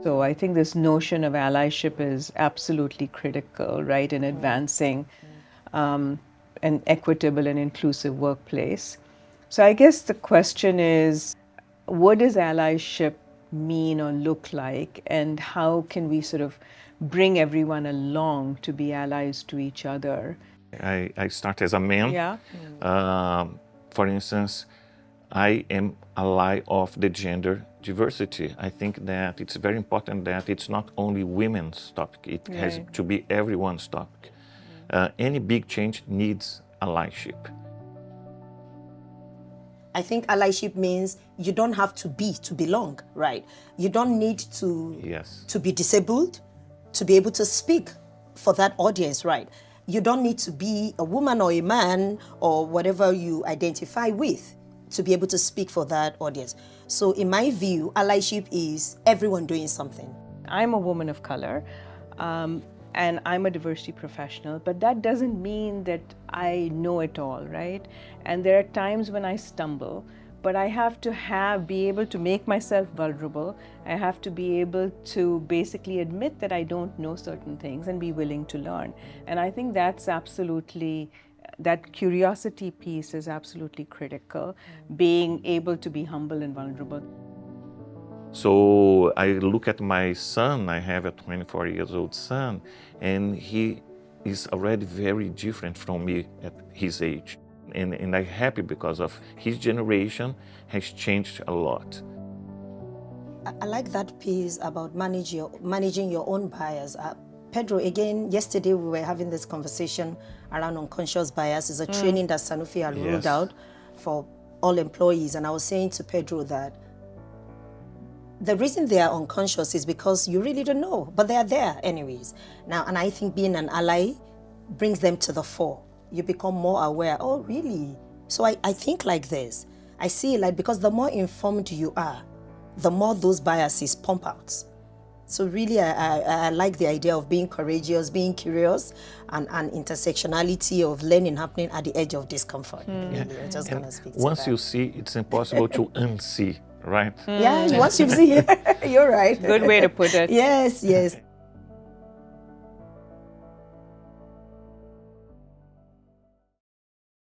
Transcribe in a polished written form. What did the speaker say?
So I think this notion of allyship is absolutely critical, right, in advancing an equitable and inclusive workplace. So I guess the question is, what does allyship mean or look like, and how can we sort of bring everyone along to be allies to each other? I start as a man. Yeah. For instance, I am ally of the gender diversity. I think that it's very important that it's not only women's topic, it has Right. to be everyone's topic. Any big change needs allyship. I think allyship means you don't have to be to belong, right? You don't need to, Yes. to be disabled to be able to speak for that audience, right? You don't need to be a woman or a man or whatever you identify with to be able to speak for that audience. So in my view, allyship is everyone doing something. I'm a woman of color, and I'm a diversity professional, but that doesn't mean that I know it all, right? And there are times when I stumble, but I have to be able to make myself vulnerable. I have to be able to basically admit that I don't know certain things and be willing to learn. And I think that's absolutely, that curiosity piece is absolutely critical, being able to be humble and vulnerable. So I look at my son, I have a 24 years old son, and he is already very different from me at his age. And I'm happy because of his generation has changed a lot. I like that piece about managing your own bias. Pedro, again, yesterday we were having this conversation around unconscious bias. It's a training that Sanofi had rolled Yes. out for all employees. And I was saying to Pedro that the reason they are unconscious is because you really don't know, but they are there anyways. Now, and I think being an ally brings them to the fore. You become more aware. Oh, really? So I think like this. I see it like, because the more informed you are, the more those biases pump out. So really, I like the idea of being courageous, being curious, and intersectionality of learning happening at the edge of discomfort. Really, I'm just going to speak to Once that. you see, it's impossible to unsee, right? Yeah, once you've seen it, you're right. Good way to put it. Yes, yes.